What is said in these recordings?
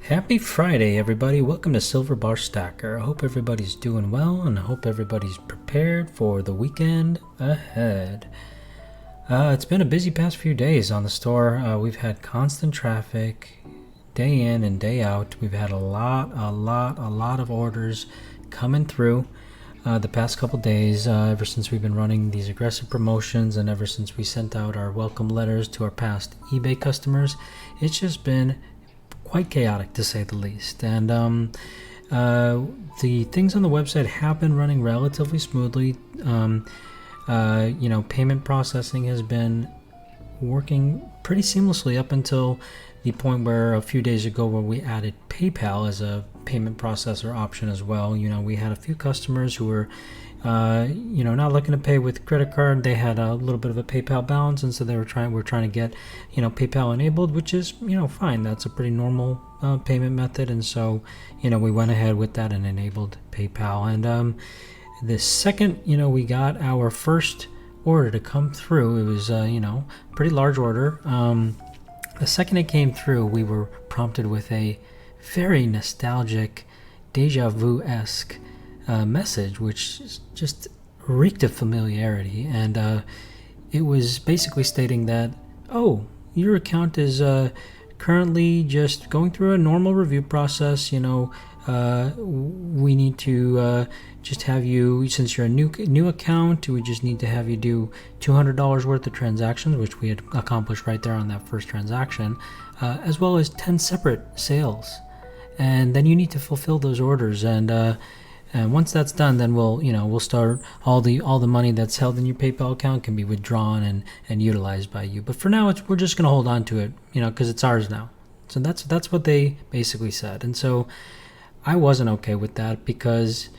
Happy Friday, everybody. Welcome to Silver Bar Stacker. I hope everybody's doing well, and I hope everybody's prepared for the weekend ahead. It's been a busy past few days on the store. We've had constant traffic, day in and day out. We've had a lot of orders coming through the past couple days, ever since we've been running these aggressive promotions and ever since we sent out our welcome letters to our past eBay customers. It's just been quite chaotic, to say the least. And the things on the website have been running relatively smoothly. Payment processing has been working pretty seamlessly up until the point where a few days ago where we added PayPal as a payment processor option as well. We had a few customers who were not looking to pay with credit card. They had a little bit of a PayPal balance, and so we're trying to get PayPal enabled, which is fine. That's a pretty normal payment method, and so we went ahead with that and enabled PayPal. And the second we got our first order to come through, it was pretty large order. The second it came through, we were prompted with a very nostalgic, deja vu-esque message, which just reeked of familiarity. And it was basically stating that, oh, your account is currently just going through a normal review process. We need to just have you, since you're a new account, we just need to have you do $200 worth of transactions, which we had accomplished right there on that first transaction, as well as 10 separate sales. And then you need to fulfill those orders, and once that's done, then we'll start all the money that's held in your PayPal account can be withdrawn and utilized by you. But for now, we're just going to hold on to it, because it's ours now. So that's what they basically said. And so I wasn't okay with that, because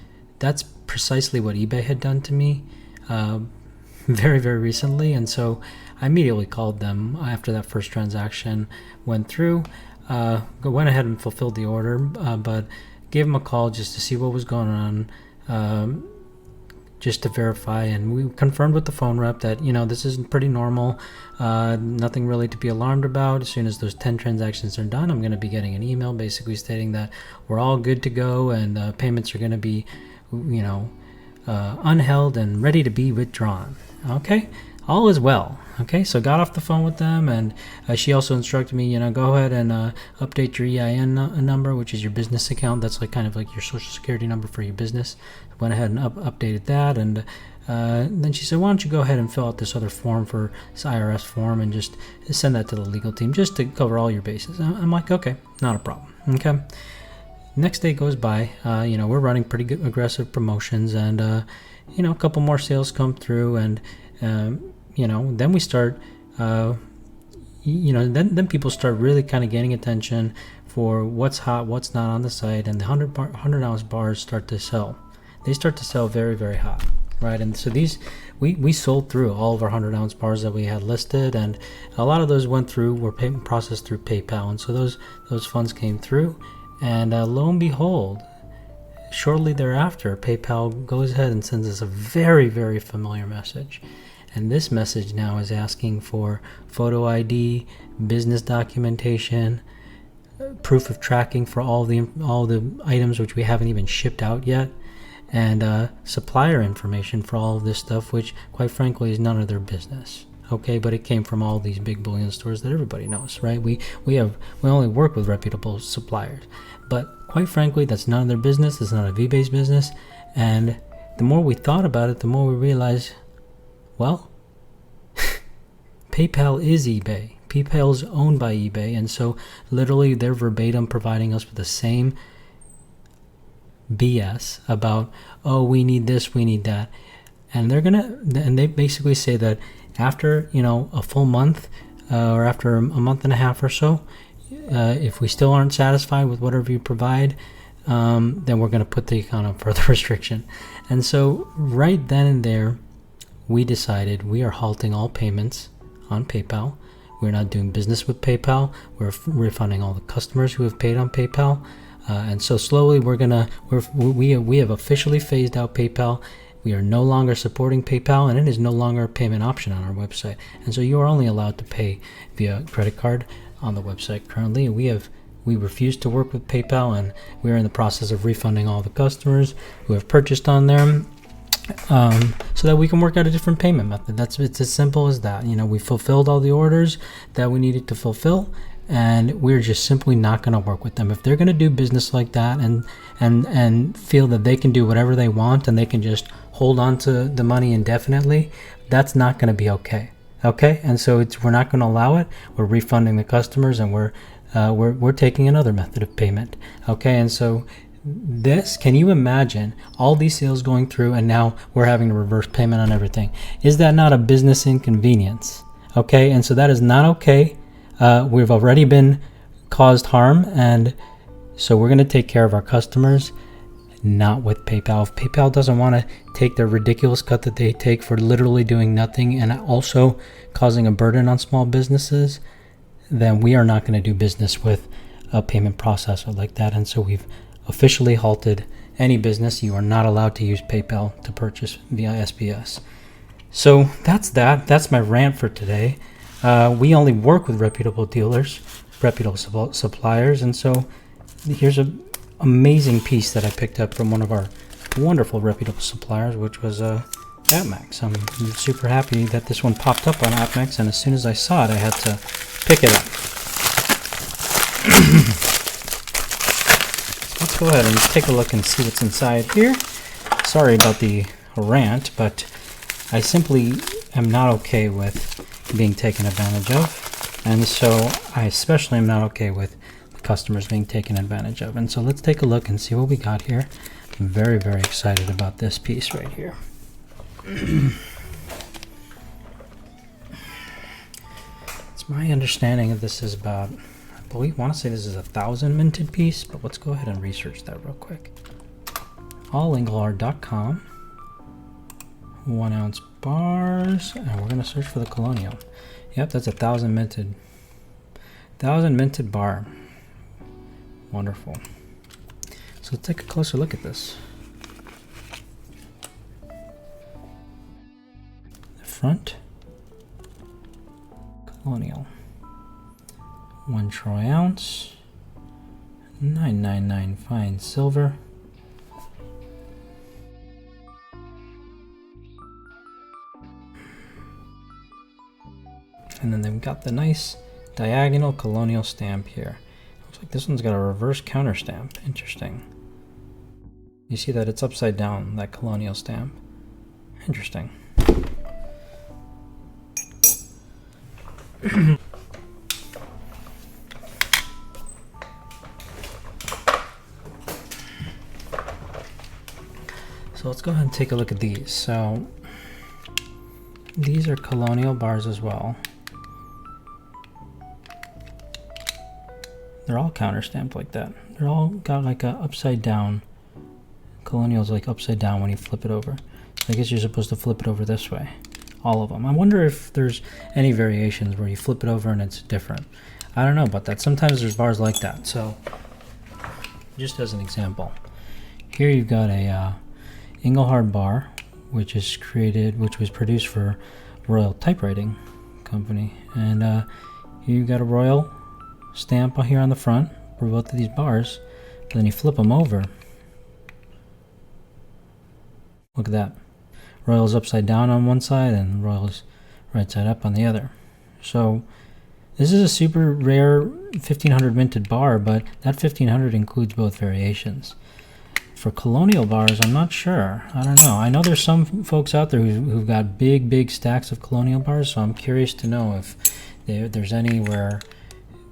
that's precisely what eBay had done to me very, very recently. And so I immediately called them after that first transaction went through. Went ahead and fulfilled the order, but gave them a call just to see what was going on, just to verify. And we confirmed with the phone rep that this is pretty normal, nothing really to be alarmed about. As soon as those 10 transactions are done, I'm going to be getting an email basically stating that we're all good to go, and payments are going to be unheld and ready to be withdrawn. Okay, all is well. Okay, so got off the phone with them, and she also instructed me, go ahead and update your EIN number, which is your business account. That's kind of like your social security number for your business. Went ahead and updated that, and then she said, why don't you go ahead and fill out this other form for this IRS form and just send that to the legal team just to cover all your bases. I'm like, okay, not a problem. Okay. Next day goes by. We're running pretty good aggressive promotions, and a couple more sales come through, and then we start, then people start really kind of gaining attention for what's hot, what's not on the site, and the 100-ounce bars start to sell. They start to sell very, very hot, right? And so we sold through all of our 100-ounce bars that we had listed, and a lot of those were processed through PayPal, and so those funds came through, and lo and behold, shortly thereafter, PayPal goes ahead and sends us a very, very familiar message. And this message now is asking for photo ID, business documentation, proof of tracking for all the items which we haven't even shipped out yet, and supplier information for all of this stuff, which quite frankly is none of their business. Okay, but it came from all these big bullion stores that everybody knows, right? We only work with reputable suppliers, but quite frankly, that's none of their business. It's none of eBay's business. And the more we thought about it, the more we realized, well, PayPal is eBay. PayPal's owned by eBay, and so literally they're verbatim providing us with the same BS about, oh, we need this, we need that. And they basically say that after, a full month, or after a month and a half or so, if we still aren't satisfied with whatever you provide, then we're going to put the account on further restriction. And so right then and there, we decided we are halting all payments on PayPal. We're not doing business with PayPal. We're refunding all the customers who have paid on PayPal. And so slowly we have officially phased out PayPal. We are no longer supporting PayPal, and it is no longer a payment option on our website. And so you are only allowed to pay via credit card on the website currently. We refuse to work with PayPal, and we are in the process of refunding all the customers who have purchased on there, so that we can work out a different payment method. It's as simple as that. We fulfilled all the orders that we needed to fulfill, and we're just simply not going to work with them. If they're going to do business like that and feel that they can do whatever they want and they can just hold on to the money indefinitely, that's not going to be okay. Okay, and so we're not going to allow it. We're refunding the customers, and we're taking another method of payment. Okay, and so can you imagine all these sales going through, and now we're having to reverse payment on everything? Is that not a business inconvenience? Okay, and so that is not okay. We've already been caused harm, and so we're going to take care of our customers, not with PayPal. If PayPal doesn't want to take their ridiculous cut that they take for literally doing nothing and also causing a burden on small businesses, then we are not going to do business with a payment processor like that. And so we've officially halted any business. You are not allowed to use PayPal to purchase via SBS. So that's my rant for today. We only work with reputable dealers, reputable suppliers, and so here's an amazing piece that I picked up from one of our wonderful reputable suppliers, which was AppMax. I'm super happy that this one popped up on AppMax, and as soon as I saw it, I had to pick it up. Let's go ahead and take a look and see what's inside here. Sorry about the rant, but I simply am not okay with being taken advantage of, and so I especially am not okay with the customers being taken advantage of. And so let's take a look and see what we got here. I'm very, very excited about this piece right here. It's my understanding that this is about, I want to say this is 1,000 minted piece, but let's go ahead and research that real quick. allenglehart.com, 1 ounce bars, and we're going to search for the Colonial. Yep, that's 1,000 minted. 1,000 minted bar. Wonderful. So let's take a closer look at this. The front. Colonial. 1 troy ounce. 999 fine silver. And then they've got the nice diagonal Colonial stamp here. Looks like this one's got a reverse counter stamp. Interesting. You see that it's upside down, that Colonial stamp. Interesting. So let's go ahead and take a look at these. So these are Colonial bars as well. They're all counter stamped like that. They're all got like a upside down. Colonial's like upside down when you flip it over. So I guess you're supposed to flip it over this way. All of them. I wonder if there's any variations where you flip it over and it's different. I don't know about that. Sometimes there's bars like that. So just as an example, here you've got a Engelhard bar, which was produced for Royal Typewriting Company, and here you've got a Royal stamp here on the front for both of these bars. But then you flip them over. Look at that. Royal's upside down on one side and Royal's right side up on the other. So this is a super rare 1500 minted bar, but that 1500 includes both variations. For Colonial bars, I'm not sure. I don't know. I know there's some folks out there who've got big stacks of Colonial bars, so I'm curious to know if there's anywhere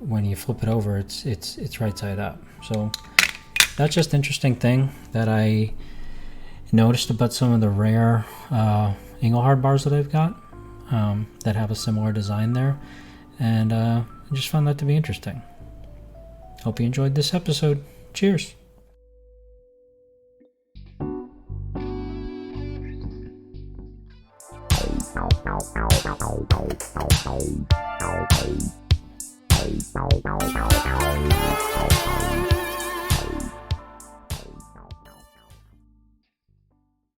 when you flip it over, it's right side up. So that's just an interesting thing that I noticed about some of the rare Engelhard bars that I've got that have a similar design there, and I just found that to be interesting. Hope you enjoyed this episode. Cheers.